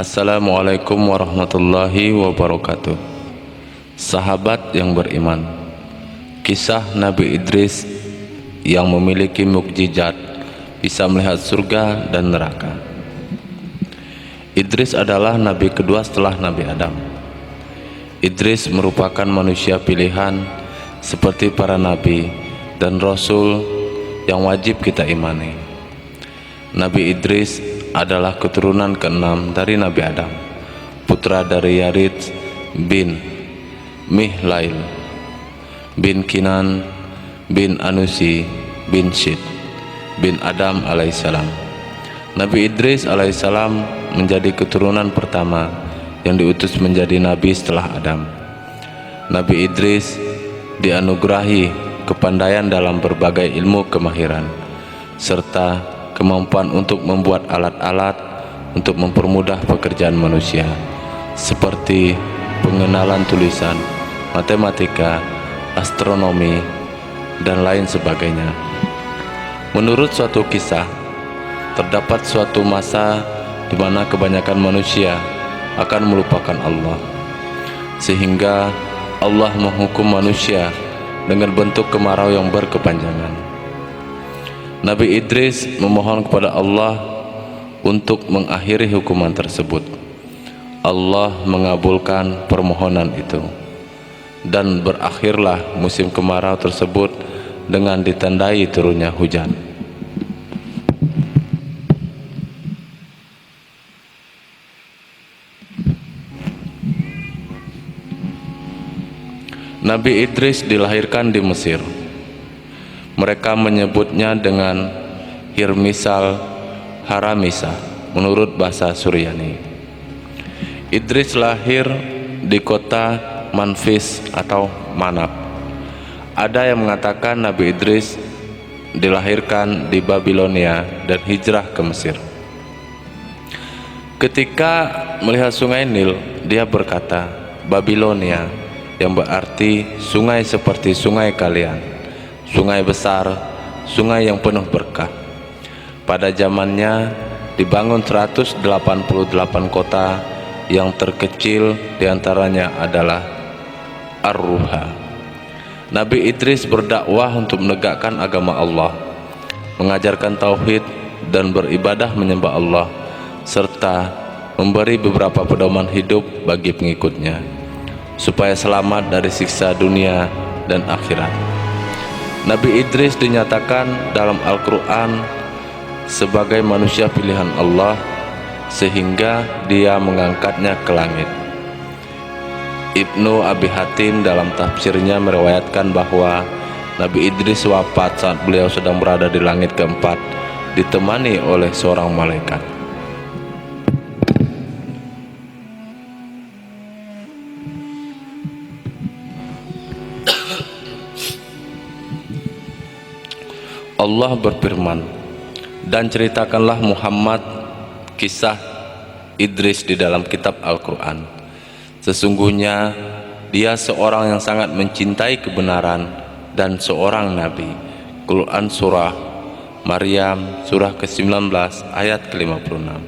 Assalamualaikum warahmatullahi wabarakatuh. Sahabat yang beriman, kisah Nabi Idris yang memiliki mukjizat bisa melihat surga dan neraka. Idris adalah nabi kedua setelah Nabi Adam. Idris merupakan manusia pilihan seperti para nabi dan rasul yang wajib kita imani. Nabi Idris adalah keturunan keenam dari Nabi Adam, putra dari Yarid bin Mihlail bin Kinan bin Anusi bin Syed bin Adam alaihissalam. Nabi Idris alaihissalam menjadi keturunan pertama yang diutus menjadi nabi setelah Adam. Nabi Idris dianugerahi kepandaian dalam berbagai ilmu kemahiran serta kemampuan untuk membuat alat-alat untuk mempermudah pekerjaan manusia seperti pengenalan tulisan, matematika, astronomi, dan lain sebagainya. Menurut suatu kisah, terdapat suatu masa di mana kebanyakan manusia akan melupakan Allah, sehingga Allah menghukum manusia dengan bentuk kemarau yang berkepanjangan. Nabi Idris memohon kepada Allah untuk mengakhiri hukuman tersebut. Allah mengabulkan permohonan itu, dan berakhirlah musim kemarau tersebut dengan ditandai turunnya hujan. Nabi Idris dilahirkan di Mesir. Mereka menyebutnya dengan Hirmisal Haramisa menurut bahasa Suryani. Idris lahir di kota Manfis atau Manab. Ada yang mengatakan Nabi Idris dilahirkan di Babilonia dan hijrah ke Mesir. Ketika melihat sungai Nil, dia berkata, "Babilonia," yang berarti sungai seperti sungai kalian, sungai besar, sungai yang penuh berkah. Pada zamannya dibangun 188 kota, yang terkecil diantaranya adalah Ar-Ruha. Nabi Idris berdakwah untuk menegakkan agama Allah, mengajarkan tauhid dan beribadah menyembah Allah, serta memberi beberapa pedoman hidup bagi pengikutnya supaya selamat dari siksa dunia dan akhirat. Nabi Idris dinyatakan dalam Al-Quran sebagai manusia pilihan Allah, sehingga dia mengangkatnya ke langit. Ibnu Abi Hatim dalam tafsirnya meriwayatkan bahwa Nabi Idris wafat saat beliau sedang berada di langit keempat, ditemani oleh seorang malaikat. Allah berfirman, "Dan ceritakanlah Muhammad kisah Idris di dalam kitab Al-Quran. Sesungguhnya dia seorang yang sangat mencintai kebenaran dan seorang nabi." Quran surah Maryam surah ke-19 ayat ke-56.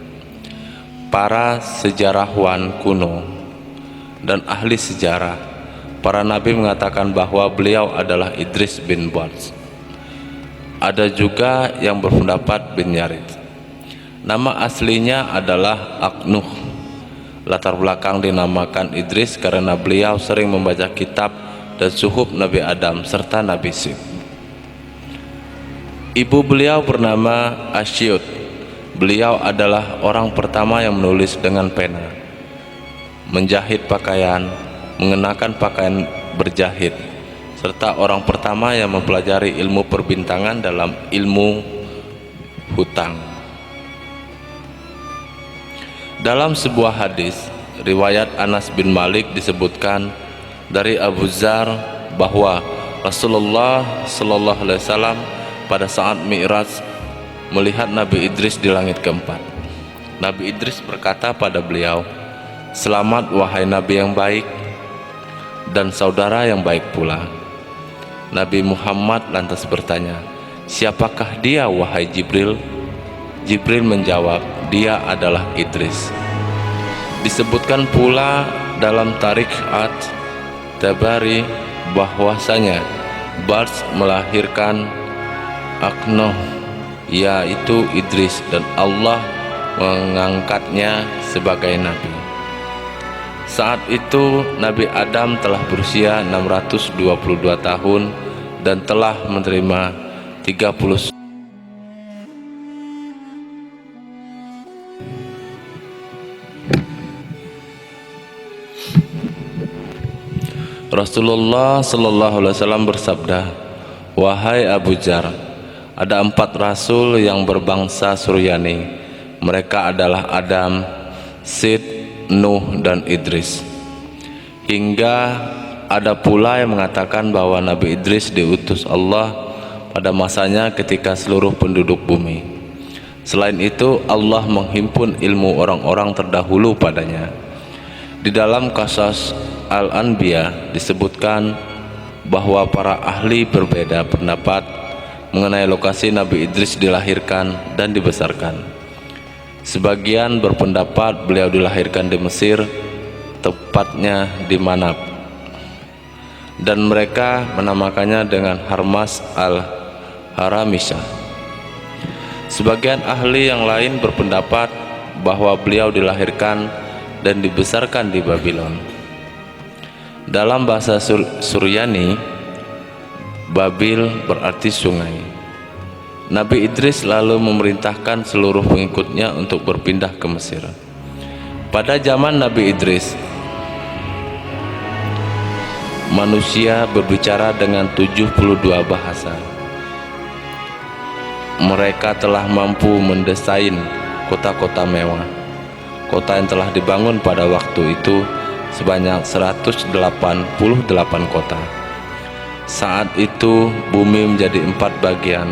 Para sejarawan kuno dan ahli sejarah, para nabi mengatakan bahwa beliau adalah Idris bin Baz. Ada juga yang berpendapat bin Yarid. Nama aslinya adalah Aknuh. Latar belakang dinamakan Idris karena beliau sering membaca kitab dan suhuf Nabi Adam serta Nabi Syed. Ibu beliau bernama Asyut. Beliau adalah orang pertama yang menulis dengan pena, menjahit pakaian, mengenakan pakaian berjahit, serta orang pertama yang mempelajari ilmu perbintangan dalam ilmu hutang. Dalam sebuah hadis riwayat Anas bin Malik disebutkan dari Abu Dzar bahwa Rasulullah sallallahu alaihi wasallam pada saat Mi'raj melihat Nabi Idris di langit keempat. Nabi Idris berkata pada beliau, "Selamat wahai Nabi yang baik dan saudara yang baik pula." Nabi Muhammad lantas bertanya, "Siapakah dia wahai Jibril?" Jibril menjawab, "Dia adalah Idris." Disebutkan pula dalam Tarikh At-Tabari bahwasanya Bars melahirkan Aknoh, yaitu Idris, dan Allah mengangkatnya sebagai nabi. Saat itu Nabi Adam telah berusia 622 tahun dan telah menerima 30. Rasulullah Shallallahu Alaihi Wasallam bersabda, "Wahai Abu Jar, ada 4 rasul yang berbangsa Suryani. Mereka adalah Adam, Sid, Nuh, dan Idris." Hingga ada pula yang mengatakan bahwa Nabi Idris diutus Allah pada masanya ketika seluruh penduduk bumi. Selain itu, Allah menghimpun ilmu orang-orang terdahulu padanya. Di dalam Qasas Al-Anbiya disebutkan bahwa para ahli berbeda pendapat mengenai lokasi Nabi Idris dilahirkan dan dibesarkan. Sebagian berpendapat beliau dilahirkan di Mesir, tepatnya di Manab, dan mereka menamakannya dengan Harmas al-Haramisah. Sebagian ahli yang lain berpendapat bahwa beliau dilahirkan dan dibesarkan di Babylon. Dalam bahasa Suryani, Babil berarti sungai. Nabi Idris lalu memerintahkan seluruh pengikutnya untuk berpindah ke Mesir. Pada zaman Nabi Idris, manusia berbicara dengan 72 bahasa. Mereka telah mampu mendesain kota-kota mewah. Kota yang telah dibangun pada waktu itu sebanyak 188 kota. Saat itu bumi menjadi 4 bagian.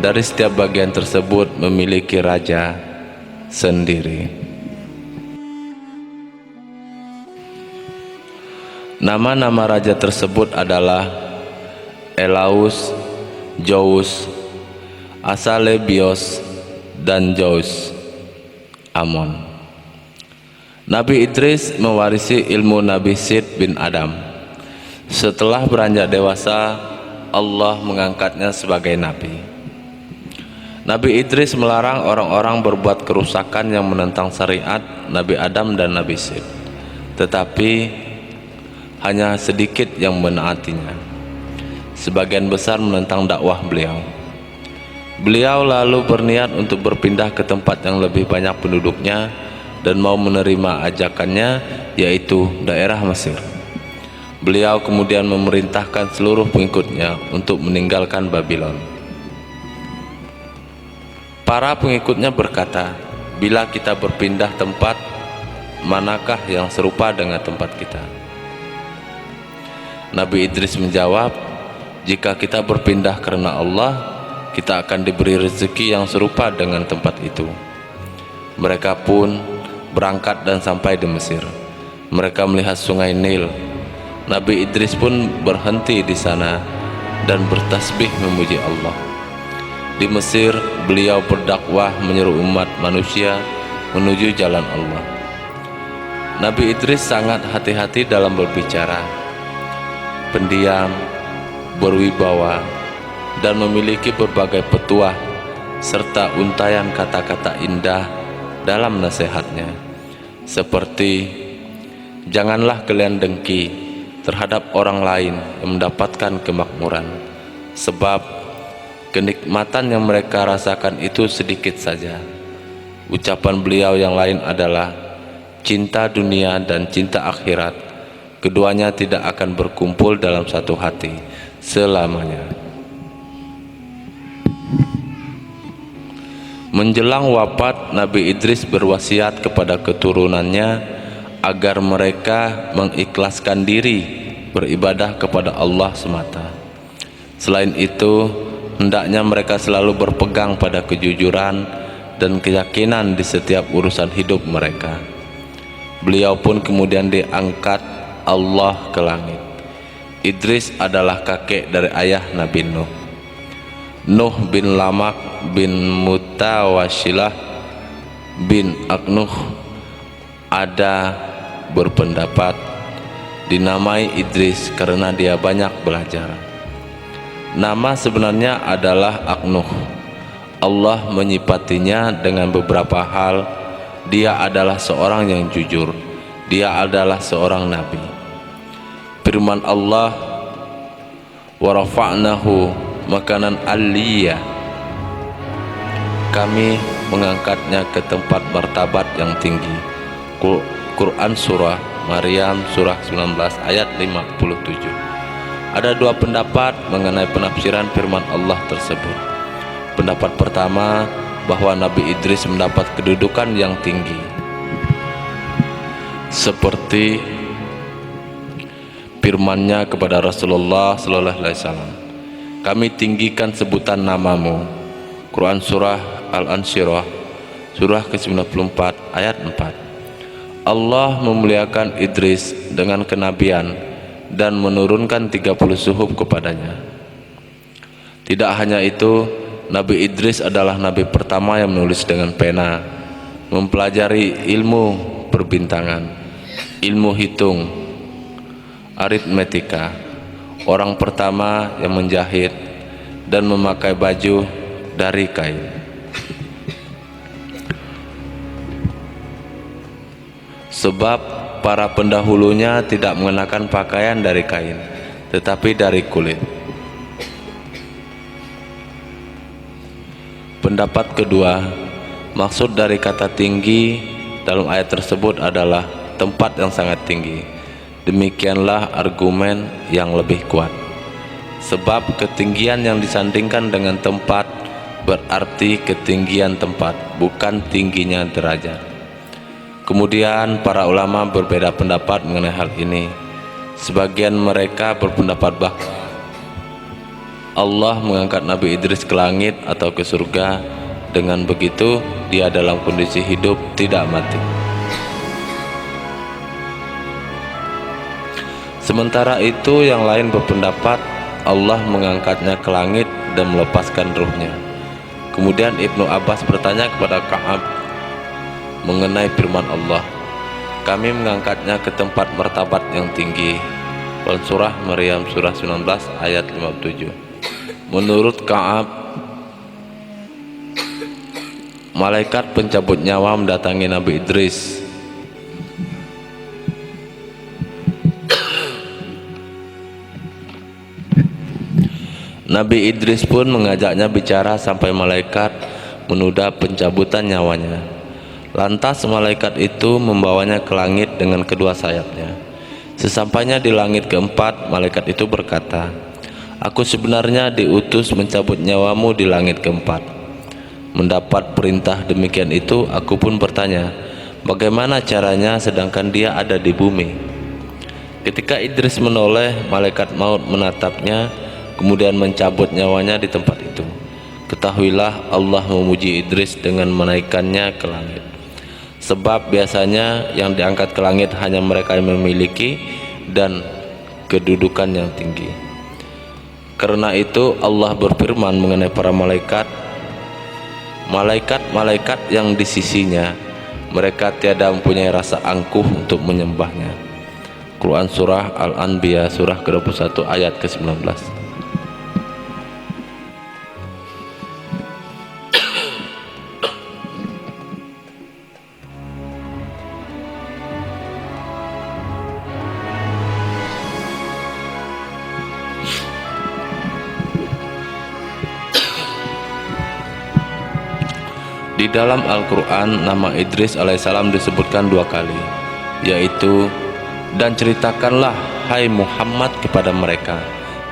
Dari setiap bagian tersebut memiliki raja sendiri. Nama-nama raja tersebut adalah Elaus, Jous, Asalebios, dan Jous Amon. Nabi Idris mewarisi ilmu Nabi Sid bin Adam. Setelah beranjak dewasa, Allah mengangkatnya sebagai nabi. Nabi Idris melarang orang-orang berbuat kerusakan yang menentang syariat Nabi Adam dan Nabi Sid, tetapi hanya sedikit yang menaatinya. Sebagian besar menentang dakwah beliau. Beliau lalu berniat untuk berpindah ke tempat yang lebih banyak penduduknya dan mau menerima ajakannya, yaitu daerah Mesir. Beliau kemudian memerintahkan seluruh pengikutnya untuk meninggalkan Babylon. Para pengikutnya berkata, "Bila kita berpindah tempat, manakah yang serupa dengan tempat kita?" Nabi Idris menjawab, "Jika kita berpindah karena Allah, kita akan diberi rezeki yang serupa dengan tempat itu." Mereka pun berangkat dan sampai di Mesir. Mereka melihat sungai Nil. Nabi Idris pun berhenti di sana dan bertasbih memuji Allah. Di Mesir, beliau berdakwah menyeru umat manusia menuju jalan Allah. Nabi Idris sangat hati-hati dalam berbicara, pendiam, berwibawa, dan memiliki berbagai petuah serta untayan kata-kata indah dalam nasihatnya, seperti, "Janganlah kalian dengki terhadap orang lain yang mendapatkan kemakmuran, sebab kenikmatan yang mereka rasakan itu sedikit saja." Ucapan beliau yang lain adalah, "Cinta dunia dan cinta akhirat, keduanya tidak akan berkumpul dalam satu hati selamanya." Menjelang wafat, Nabi Idris berwasiat kepada keturunannya agar mereka mengikhlaskan diri beribadah kepada Allah semata. Selain itu, hendaknya mereka selalu berpegang pada kejujuran dan keyakinan di setiap urusan hidup mereka. Beliau pun kemudian diangkat Allah ke langit. Idris adalah kakek dari ayah Nabi Nuh. Nuh bin Lamak bin Mutawashilah bin Aknuh ada berpendapat dinamai Idris karena dia banyak belajar. Nama sebenarnya adalah Aknuh. Allah menyifatinya dengan beberapa hal. Dia adalah seorang yang jujur. Dia adalah seorang nabi. Firman Allah, wa rafa'nahu makanan aliyah, kami mengangkatnya ke tempat martabat yang tinggi. Quran surah Maryam surah 19 ayat 57. Ada dua pendapat mengenai penafsiran firman Allah tersebut. Pendapat pertama, bahwa Nabi Idris mendapat kedudukan yang tinggi, seperti firman-Nya kepada Rasulullah sallallahu alaihi wasallam, kami tinggikan sebutan namamu. Quran surah Al-Ansyirah surah ke-94 ayat 4. Allah memuliakan Idris dengan kenabian dan menurunkan 30 suhuf kepadanya. Tidak hanya itu, Nabi Idris adalah nabi pertama yang menulis dengan pena, mempelajari ilmu perbintangan, ilmu hitung, aritmetika, orang pertama yang menjahit dan memakai baju dari kain. Sebab para pendahulunya tidak mengenakan pakaian dari kain, tetapi dari kulit. Pendapat kedua, maksud dari kata tinggi dalam ayat tersebut adalah tempat yang sangat tinggi. Demikianlah argumen yang lebih kuat. Sebab ketinggian yang disandingkan dengan tempat berarti ketinggian tempat, bukan tingginya derajat. Kemudian para ulama berbeda pendapat mengenai hal ini. Sebagian mereka berpendapat bahwa Allah mengangkat Nabi Idris ke langit atau ke surga. Dengan begitu dia dalam kondisi hidup, tidak mati. Sementara itu yang lain berpendapat Allah mengangkatnya ke langit dan melepaskan ruhnya. Kemudian Ibnu Abbas bertanya kepada Ka'ab mengenai firman Allah, kami mengangkatnya ke tempat martabat yang tinggi. Surah Maryam surah 19 ayat 57. Menurut Ka'ab, malaikat pencabut nyawa mendatangi Nabi Idris. Nabi Idris pun mengajaknya bicara sampai malaikat menunda pencabutan nyawanya. Lantas malaikat itu membawanya ke langit dengan kedua sayapnya. Sesampainya di langit keempat, malaikat itu berkata, aku sebenarnya diutus mencabut nyawamu di langit keempat. Mendapat perintah demikian itu, aku pun bertanya, bagaimana caranya sedangkan dia ada di bumi? Ketika Idris menoleh, malaikat maut menatapnya, kemudian mencabut nyawanya di tempat itu. Ketahuilah Allah memuji Idris dengan menaikkannya ke langit. Sebab biasanya yang diangkat ke langit hanya mereka yang memiliki dan kedudukan yang tinggi. Karena itu Allah berfirman mengenai para malaikat, malaikat-malaikat yang di sisinya, mereka tiada mempunyai rasa angkuh untuk menyembahnya. Quran surah Al-Anbiya surah ke-21 ayat ke-19. Di dalam Al-Quran, nama Idris alaihissalam disebutkan dua kali, yaitu, dan ceritakanlah hai Muhammad kepada mereka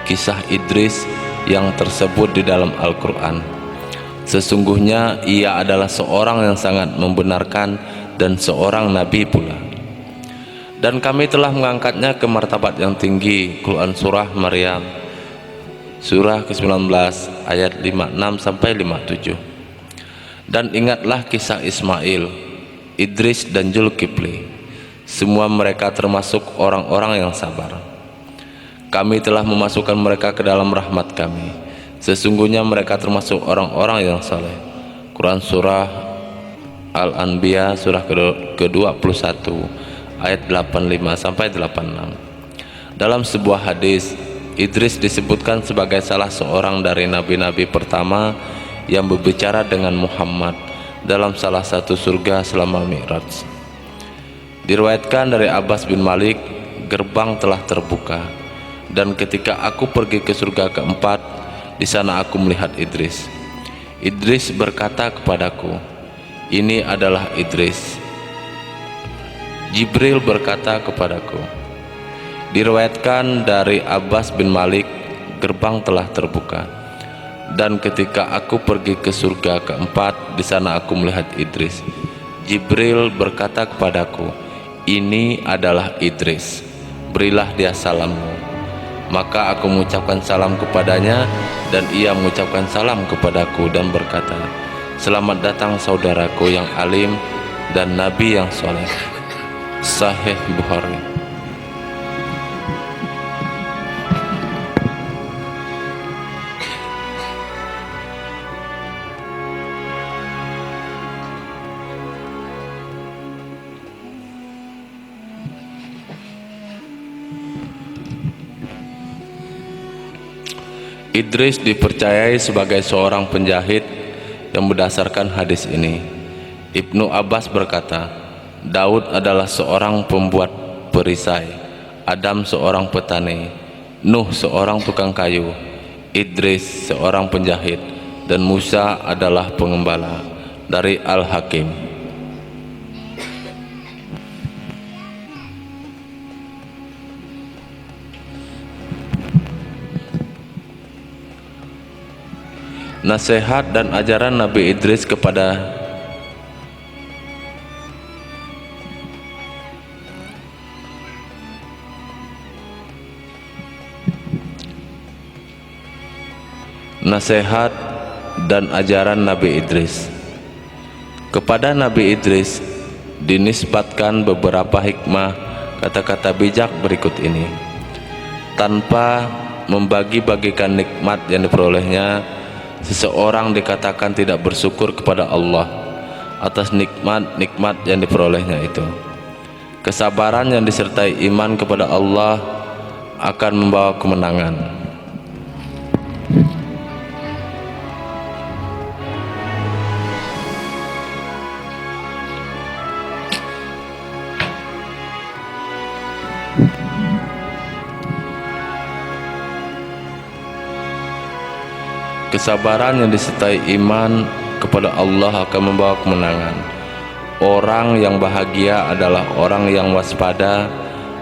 kisah Idris yang tersebut di dalam Al-Quran. Sesungguhnya ia adalah seorang yang sangat membenarkan dan seorang nabi pula. Dan kami telah mengangkatnya ke martabat yang tinggi. Quran surah Maryam surah ke-19 ayat 56 sampai 57. Dan ingatlah kisah Ismail, Idris dan Zulkifli. Semua mereka termasuk orang-orang yang sabar. Kami telah memasukkan mereka ke dalam rahmat kami. Sesungguhnya mereka termasuk orang-orang yang saleh. Quran surah Al-Anbiya surah ke-21 ayat 85 sampai 86. Dalam sebuah hadis, Idris disebutkan sebagai salah seorang dari nabi-nabi pertama yang berbicara dengan Muhammad dalam salah satu surga selama Mi'raj. Diriwayatkan dari Abbas bin Malik, gerbang telah terbuka, dan ketika aku pergi ke surga keempat, di sana aku melihat Idris. Idris berkata kepadaku, "Ini adalah Idris." Jibril berkata kepadaku. Diriwayatkan dari Abbas bin Malik, gerbang telah terbuka, dan ketika aku pergi ke surga keempat, di sana aku melihat Idris. Jibril berkata kepadaku, "Ini adalah Idris, berilah dia salammu." Maka aku mengucapkan salam kepadanya, dan ia mengucapkan salam kepadaku dan berkata, "Selamat datang saudaraku yang alim dan nabi yang soleh." Sahih Bukhari. Idris dipercayai sebagai seorang penjahit yang berdasarkan hadis ini. Ibnu Abbas berkata, Daud adalah seorang pembuat perisai, Adam seorang petani, Nuh seorang tukang kayu, Idris seorang penjahit, dan Musa adalah pengembala. Dari Al-Hakim. Nasihat dan ajaran Nabi Idris kepada Nasihat dan ajaran Nabi Idris. Kepada Nabi Idris dinisbatkan beberapa hikmah kata-kata bijak berikut ini. Tanpa membagi-bagikan nikmat yang diperolehnya, seseorang dikatakan tidak bersyukur kepada Allah atas nikmat-nikmat yang diperolehnya itu. Kesabaran yang disertai iman kepada Allah akan membawa kemenangan. Kesabaran yang disertai iman kepada Allah akan membawa kemenangan. Orang yang bahagia adalah orang yang waspada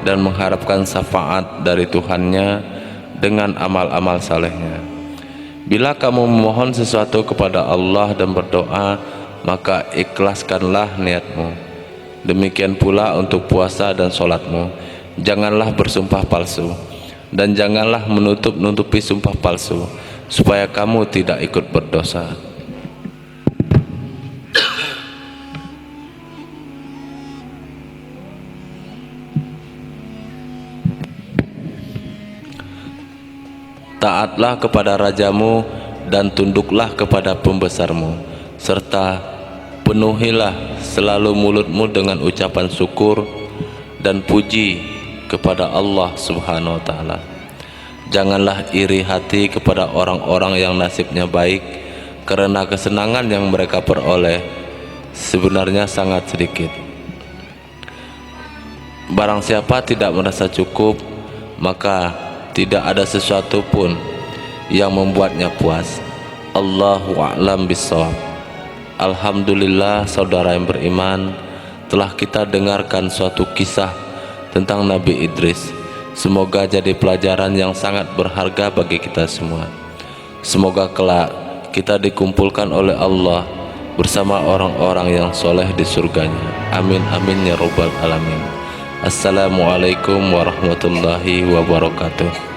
dan mengharapkan syafaat dari Tuhannya dengan amal-amal salehnya. Bila kamu memohon sesuatu kepada Allah dan berdoa, maka ikhlaskanlah niatmu. Demikian pula untuk puasa dan sholatmu. Janganlah bersumpah palsu, dan janganlah menutup-nutupi sumpah palsu, supaya kamu tidak ikut berdosa. Taatlah kepada rajamu dan tunduklah kepada pembesarmu, serta penuhilah selalu mulutmu dengan ucapan syukur dan puji kepada Allah Subhanahu wa Ta'ala. Janganlah iri hati kepada orang-orang yang nasibnya baik, karena kesenangan yang mereka peroleh sebenarnya sangat sedikit. Barang siapa tidak merasa cukup, maka tidak ada sesuatu pun yang membuatnya puas. Allahu a'lam bissawab. Alhamdulillah, saudara yang beriman, telah kita dengarkan suatu kisah tentang Nabi Idris. Semoga jadi pelajaran yang sangat berharga bagi kita semua. Semoga kelak kita dikumpulkan oleh Allah bersama orang-orang yang soleh di surganya. Amin amin ya rabbal alamin. Assalamualaikum warahmatullahi wabarakatuh.